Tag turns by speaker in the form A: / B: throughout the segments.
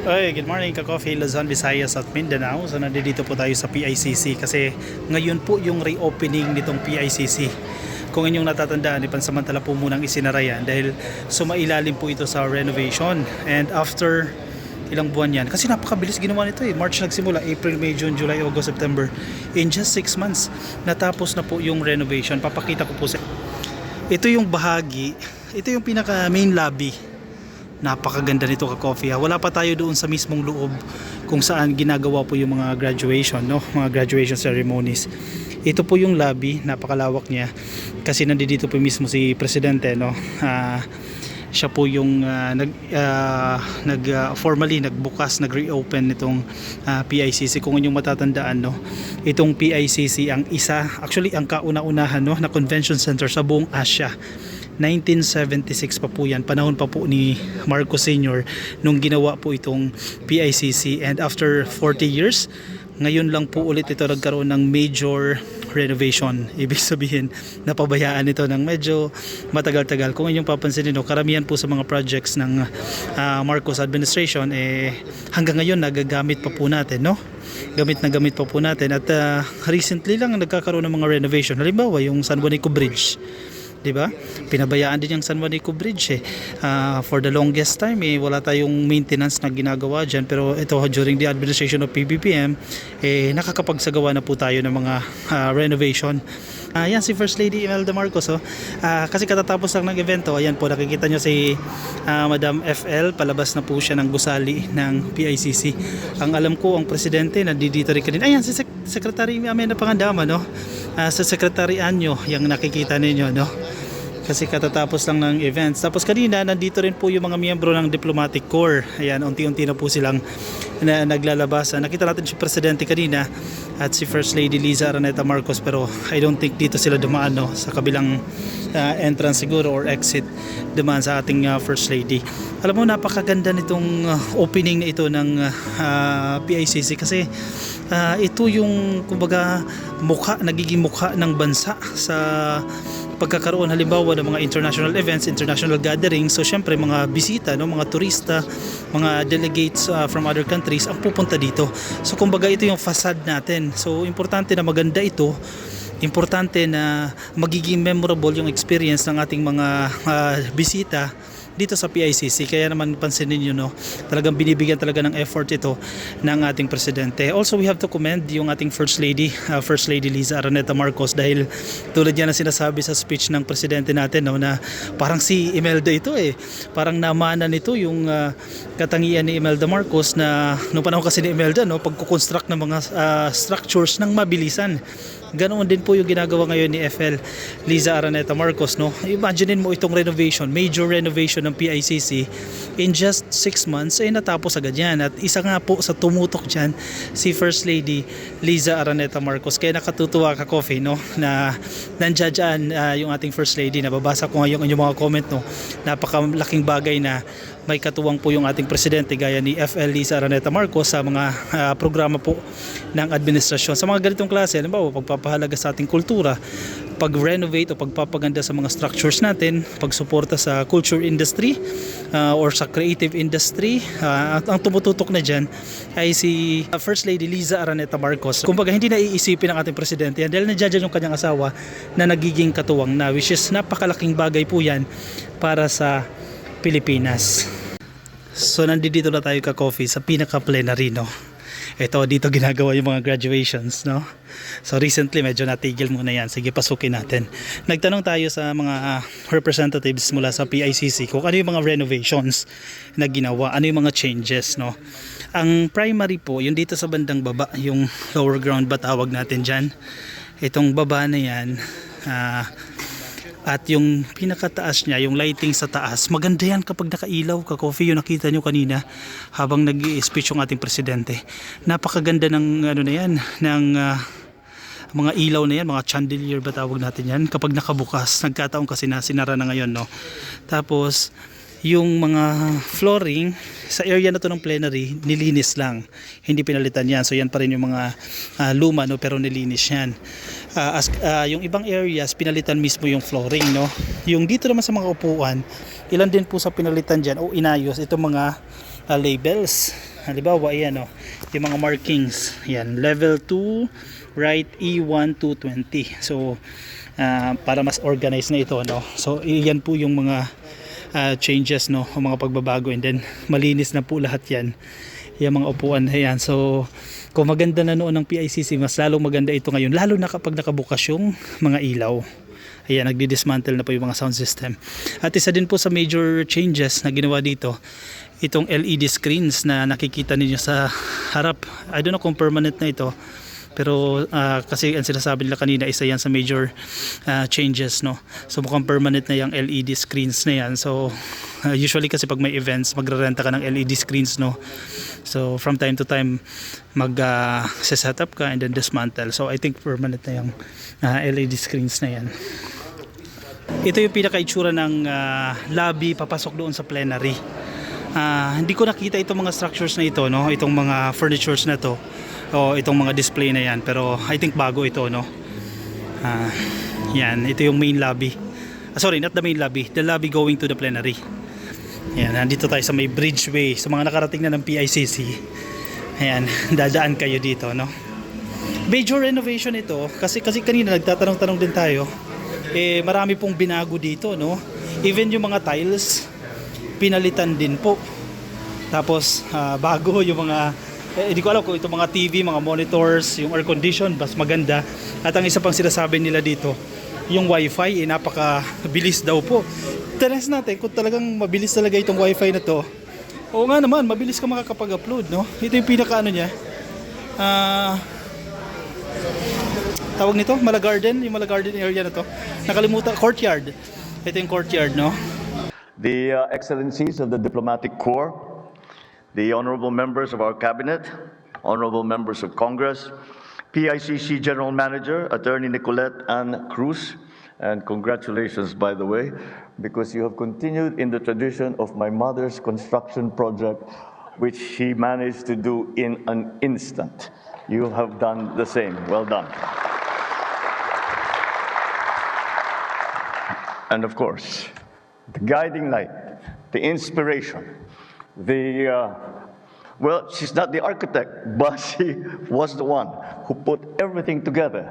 A: Hey, good morning ka-coffee, Luzon, Visayas at Mindanao. So nandito po tayo sa PICC kasi ngayon po yung reopening nitong PICC. Kung inyong natatandaan, pansamantala po munang isinara yan dahil sumailalim po ito sa renovation. And after ilang buwan yan, kasi napakabilis ginawa nito March nagsimula, April, May, June, July, August, September. In just 6 months, natapos na po yung renovation. Papakita ko po sa ito yung bahagi, ito yung pinaka main lobby. Napakaganda nito ka-coffee. Wala pa tayo doon sa mismong loob kung saan ginagawa po yung mga graduation, no? Mga graduation ceremonies. Ito po yung lobby, napakalawak niya. Kasi nandito po mismo si Presidente, no? Siya po yung formally nagbukas, nag-reopen nitong PICC. Kung inyong matatandaan, no? Itong PICC ang isa, actually ang kauna-unahan, no, na convention center sa buong Asia. 1976 pa po yan, panahon pa po ni Marcos Sr. nung ginawa po itong PICC, and after 40 years ngayon lang po ulit ito nagkaroon ng major renovation. Ibig sabihin napabayaan ito ng medyo matagal-tagal. Kung inyong papansinin, karamihan po sa mga projects ng Marcos administration hanggang ngayon nagagamit pa po natin, no? Gamit pa po natin, at recently lang nagkakaroon ng mga renovation. Halimbawa yung San Juanico Bridge, diba? Pinabayaan din yung San Juanico Bridge for the longest time wala tayong maintenance na ginagawa dyan, pero ito during the administration of Pbbm nakakapagsagawa na po tayo ng mga renovation. Yan si First Lady Imelda Marcos, kasi katatapos lang ng evento. Ayan po, nakikita nyo si Madam FL, palabas na po siya ng gusali ng PICC. Ang alam ko ang presidente nandito rin kanina. Ayan si Secretary Amena Pangandama, no? Sa Secretary Anyo yung nakikita ninyo, no? Kasi katatapos lang ng events. Tapos kanina nandito rin po yung mga miyembro ng Diplomatic Corps. Ayan, unti-unti na po silang naglalabas. Nakita natin si Presidente kanina at si First Lady Liza Marcos, pero I don't think dito sila dumaan, no? Sa kabilang entrance siguro or exit dumaan sa ating First Lady. Alam mo, napakaganda nitong opening na ito ng PICC kasi ito yung kumbaga nagiging mukha ng bansa sa pagkakaroon halimbawa ng mga international events, international gatherings. So syempre mga bisita, no, mga turista, mga delegates from other countries ang pupunta dito. So kumbaga ito yung facade natin. So importante na maganda ito. Importante na magiging memorable yung experience ng ating mga bisita dito sa PICC. Kaya naman pansinin nyo, no, talagang binibigyan talaga ng effort ito ng ating presidente. Also, we have to commend yung ating First Lady Liza Marcos, dahil tulad yan na sinasabi sa speech ng presidente natin, no, na parang si Imelda ito parang namana nito yung katangian ni Imelda Marcos na nung panahon kasi ni Imelda, no, pagkukonstruct ng mga structures ng mabilisan. Ganoon din po yung ginagawa ngayon ni FL Liza Marcos, no? Imaginein mo itong renovation, major renovation ng PICC in just 6 months natapos agad yan. At isa nga po sa tumutok dyan si First Lady Liza Marcos. Kaya nakatutuwa ka, coffee, no, na nandiyan dyan yung ating First Lady. Nababasa ko ngayon yung mga comment, no. Napakalaking bagay na may katuwang po yung ating presidente gaya ni FL Liza Marcos sa mga programa po ng administrasyon. Sa mga ganitong klase, halimbawa pagpapahalaga sa ating kultura, pag-renovate o pagpapaganda sa mga structures natin, pagsuporta sa culture industry or sa creative industry, ang tumututok na dyan ay si First Lady Liza Marcos. Kumbaga hindi na iisipin ng ating presidente yan dahil nandiyan yung kanyang asawa na nagiging katuwang na, which is napakalaking bagay po yan para sa Pilipinas. So nandito na tayo ka-coffee sa pinaka-plenary, no. Ito, dito ginagawa yung mga graduations, no. So recently medyo natigil muna yan. Sige, pasukin natin. Nagtanong tayo sa mga representatives mula sa PICC kung ano yung mga renovations na ginawa, ano yung mga changes, no. Ang primary po, yung dito sa bandang baba, yung lower ground ba tawag natin dyan. Itong baba na yan, at yung pinakataas niya, yung lighting sa taas, maganda yan kapag nakailaw ka-coffee. Yung nakita nyo kanina habang nag-i-speech yung ating presidente. Napakaganda ng ano na yan, ng mga ilaw na yan, mga chandelier ba tawag natin yan, kapag nakabukas. Nagkataon kasi na sinara na ngayon, no. Tapos yung mga flooring sa area na to ng plenary, nilinis lang, hindi pinalitan yan. So yan pa rin yung mga luma, no, pero nilinis yan. Yung ibang areas pinalitan mismo yung flooring, no. Yung dito naman sa mga upuan, ilan din po sa pinalitan dyan o inayos itong mga labels. Halimbawa, ayan o, yung mga markings. Yan, level 2, right E1 to 20. So, para mas organized na ito, no? So, yan po yung mga changes, no? Mga pagbabago, and then malinis na po lahat yan. Yung mga upuan na yan. So, kung maganda na noon ng PICC, mas lalong maganda ito ngayon, lalo na kapag nakabukas yung mga ilaw. Ayan, nagdi-dismantle na po yung mga sound system. At isa din po sa major changes na ginawa dito, itong LED screens na nakikita ninyo sa harap. I don't know kung permanent na ito, pero kasi ang sinasabi nila kanina, isa yan sa major changes, no? So mukhang permanent na yung LED screens na yan. So usually kasi pag may events, magrerenta ka ng LED screens, no? So from time to time set up ka and then dismantle. So I think permanent na yung LED screens na yan. Ito yung pinaka-itsura ng lobby papasok doon sa plenary. Hindi ko nakita itong mga structures na ito, no? Itong mga furnitures na to, o itong mga display na yan, pero I think bago ito, no? Yan, ito yung main lobby. Sorry, not the main lobby, the lobby going to the plenary. Yan, nandito tayo sa may bridgeway. Sa mga nakarating na ng PICC, ayan, dadaan kayo dito, no? Major renovation ito, kasi kanina nagtatanong-tanong din tayo. Marami pong binago dito, no? Even yung mga tiles pinalitan din po. Tapos bago yung mga hindi ko alam kung itong mga TV, mga monitors, yung air condition mas maganda. At ang isa pang sinasabi nila dito, yung wifi napakabilis daw po. Test natin kung talagang mabilis talaga itong wifi na to. Oo nga naman, mabilis ka makakapag-upload, no? Ito yung pinaka niya. Tawag nito, Malagarden, yung Malagarden area na to. Nakalimutan, courtyard. Ito yung courtyard, no?
B: The excellencies of the diplomatic corps, the honorable members of our cabinet, honorable members of Congress, PICC General Manager, Attorney Nicolette Ann Cruz, and congratulations, by the way, because you have continued in the tradition of my mother's construction project, which she managed to do in an instant. You have done the same. Well done. And of course, the guiding light, the inspiration, well, she's not the architect, but she was the one who put everything together.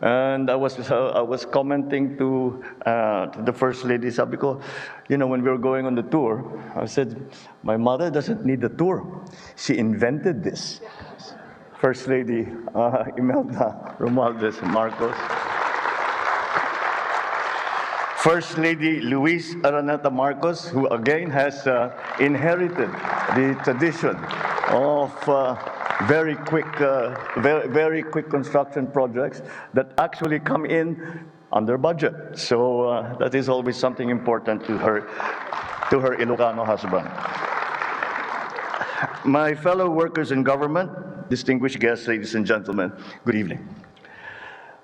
B: And I was commenting to the First Lady, sabi ko, you know, when we were going on the tour, I said, my mother doesn't need the tour. She invented this. First Lady Imelda Romualdez Marcos. First Lady Luis Araneta Marcos, who again has inherited the tradition of very quick construction projects that actually come in under budget. So that is always something important to her Ilocano husband. My fellow workers in government, distinguished guests, ladies and gentlemen, good evening.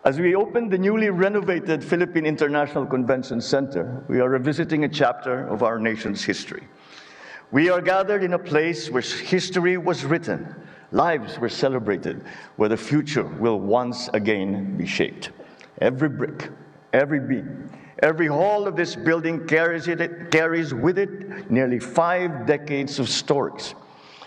B: As we open the newly renovated Philippine International Convention Center, we are revisiting a chapter of our nation's history. We are gathered in a place where history was written, lives were celebrated, where the future will once again be shaped. Every brick, every beam, every hall of this building carries with it nearly 5 decades of stories.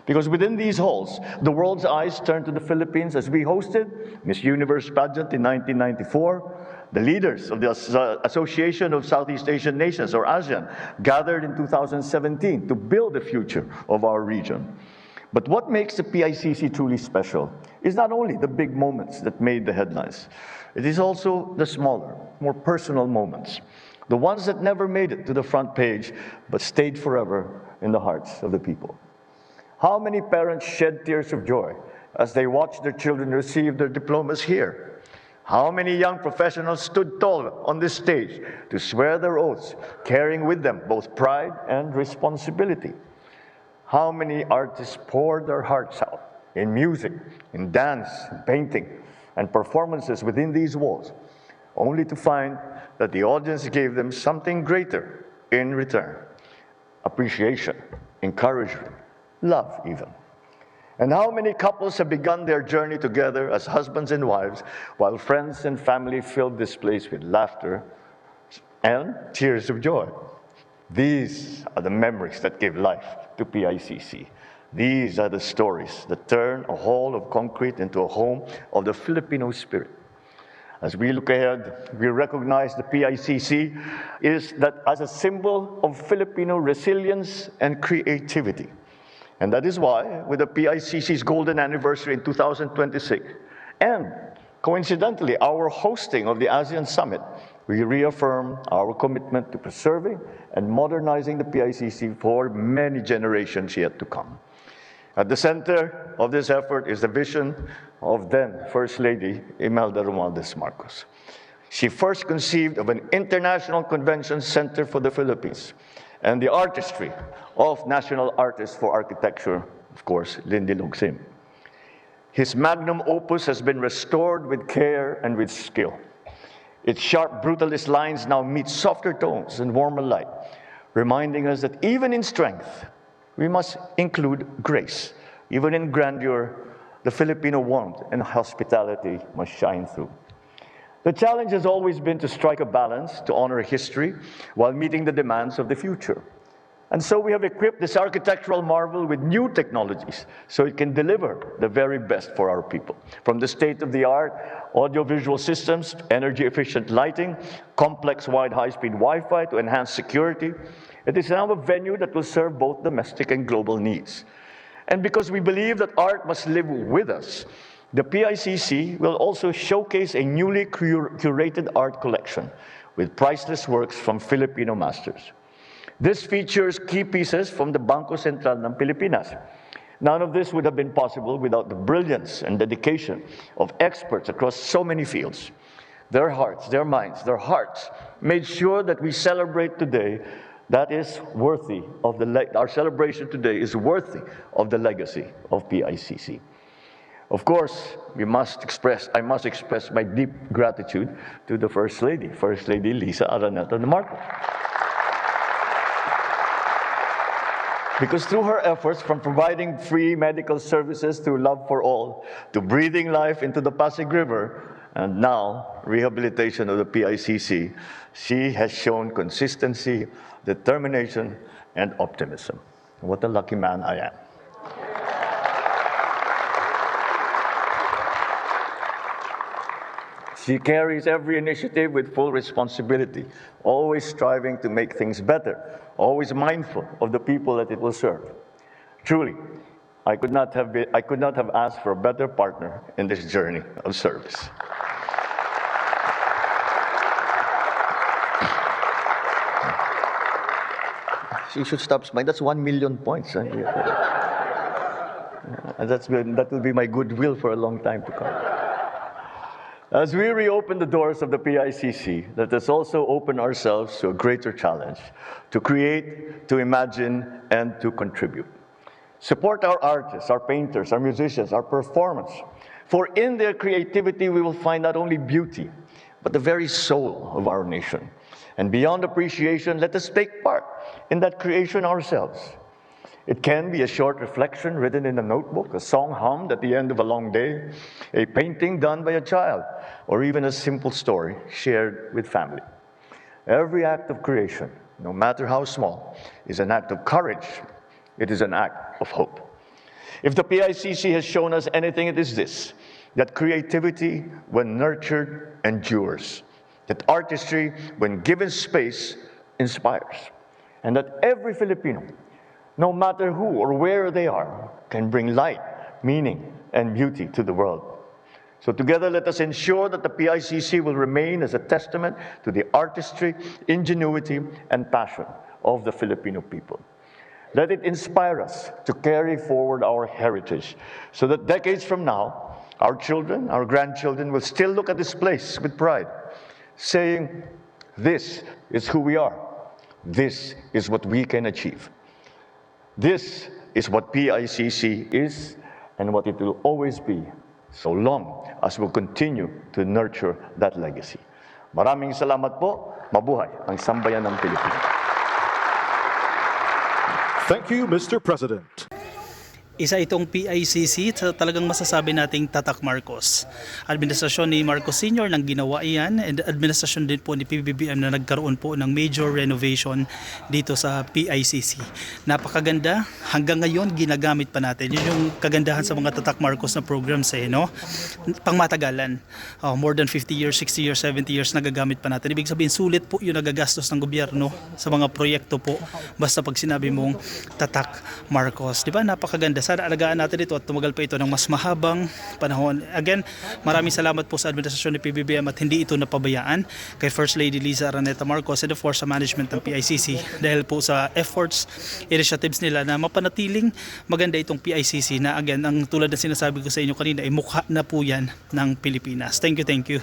B: Because within these halls, the world's eyes turned to the Philippines as we hosted Miss Universe pageant in 1994. The leaders of the Association of Southeast Asian Nations, or ASEAN, gathered in 2017 to build the future of our region. But what makes the PICC truly special is not only the big moments that made the headlines. It is also the smaller, more personal moments. The ones that never made it to the front page, but stayed forever in the hearts of the people. How many parents shed tears of joy as they watched their children receive their diplomas here? How many young professionals stood tall on this stage to swear their oaths, carrying with them both pride and responsibility? How many artists poured their hearts out in music, in dance, in painting, and performances within these walls, only to find that the audience gave them something greater in return: appreciation, encouragement, love even. And how many couples have begun their journey together as husbands and wives, while friends and family filled this place with laughter and tears of joy? These are the memories that give life to PICC. These are the stories that turn a hall of concrete into a home of the Filipino spirit. As we look ahead, we recognize the PICC is that as a symbol of Filipino resilience and creativity. And that is why, with the PICC's golden anniversary in 2026, and coincidentally, our hosting of the ASEAN Summit, we reaffirm our commitment to preserving and modernizing the PICC for many generations yet to come. At the center of this effort is the vision of then First Lady Imelda Romualdez Marcos. She first conceived of an international convention center for the Philippines and the artistry of national artist for architecture, of course, Lindy Logsim. His magnum opus has been restored with care and with skill. Its sharp, brutalist lines now meet softer tones and warmer light, reminding us that even in strength, we must include grace. Even in grandeur, the Filipino warmth and hospitality must shine through. The challenge has always been to strike a balance to honor history while meeting the demands of the future. And so we have equipped this architectural marvel with new technologies so it can deliver the very best for our people. From the state-of-the-art audiovisual systems, energy-efficient lighting, complex wide high-speed Wi-Fi to enhance security, it is now a venue that will serve both domestic and global needs. And because we believe that art must live with us, the PICC will also showcase a newly curated art collection with priceless works from Filipino masters. This features key pieces from the Bangko Sentral ng Pilipinas. None of this would have been possible without the brilliance and dedication of experts across so many fields. Their hearts, their minds, their hearts made sure that we celebrate today that is worthy of our celebration today is worthy of the legacy of PICC. Of course, I must express my deep gratitude to the First Lady Liza Marcos. Because through her efforts, from providing free medical services to love for all, to breathing life into the Pasig River, and now rehabilitation of the PICC, she has shown consistency, determination, and optimism. What a lucky man I am. She carries every initiative with full responsibility, always striving to make things better, always mindful of the people that it will serve. Truly, I could not have asked for a better partner in this journey of service. She should stop smiling. That's 1 million points. And that will be my goodwill for a long time to come. As we reopen the doors of the PICC, let us also open ourselves to a greater challenge, to create, to imagine, and to contribute. Support our artists, our painters, our musicians, our performers, for in their creativity we will find not only beauty, but the very soul of our nation. And beyond appreciation, let us take part in that creation ourselves. It can be a short reflection written in a notebook, a song hummed at the end of a long day, a painting done by a child, or even a simple story shared with family. Every act of creation, no matter how small, is an act of courage. It is an act of hope. If the PICC has shown us anything, it is this, that creativity, when nurtured, endures. That artistry, when given space, inspires. And that every Filipino, no matter who or where they are, can bring light, meaning, and beauty to the world. So together, let us ensure that the PICC will remain as a testament to the artistry, ingenuity, and passion of the Filipino people. Let it inspire us to carry forward our heritage so that decades from now, our children, our grandchildren will still look at this place with pride, saying, this is who we are. This is what we can achieve. This is what PICC is and what it will always be, so long as we'll continue to nurture that legacy. Maraming salamat po. Mabuhay ang sambayan ng Pilipinas.
C: Thank you, Mr. President.
A: Isa itong PICC, talagang masasabi nating Tatak Marcos. Administrasyon ni Marcos Sr. nang ginawa iyan, and administrasyon din po ni Pbbm na nagkaroon po ng major renovation dito sa PICC. Napakaganda, hanggang ngayon ginagamit pa natin. Yun yung kagandahan sa mga Tatak Marcos na programs no? Pangmatagalan. More than 50 years, 60 years, 70 years nagagamit pa natin. Ibig sabihin sulit po yung nagagastos ng gobyerno sa mga proyekto po basta pag sinabi mong Tatak Marcos. Di ba? Napakaganda. Sana alagaan natin ito at tumagal pa ito ng mas mahabang panahon. Again, maraming salamat po sa administrasyon ni PBBM at hindi ito napabayaan kay First Lady Liza Marcos and of course sa management ng PICC dahil po sa efforts, initiatives nila na mapanatiling maganda itong PICC na again, ang tulad na sinasabi ko sa inyo kanina ay mukha na po yan ng Pilipinas. Thank you, thank you.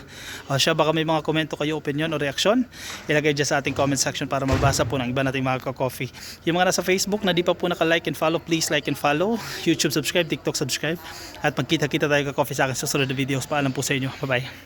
A: Siya baka may mga komento kayo, opinion o reaksyon, ilagay dyan sa ating comment section para mabasa po ng iba nating mga ka-coffee. Yung mga nasa Facebook na di pa po naka-like and follow, please like and follow. YouTube subscribe, TikTok subscribe. At magkita-kita tayo ka-coffee sa akin sa susunod na videos. Paalam po sa inyo. Bye-bye.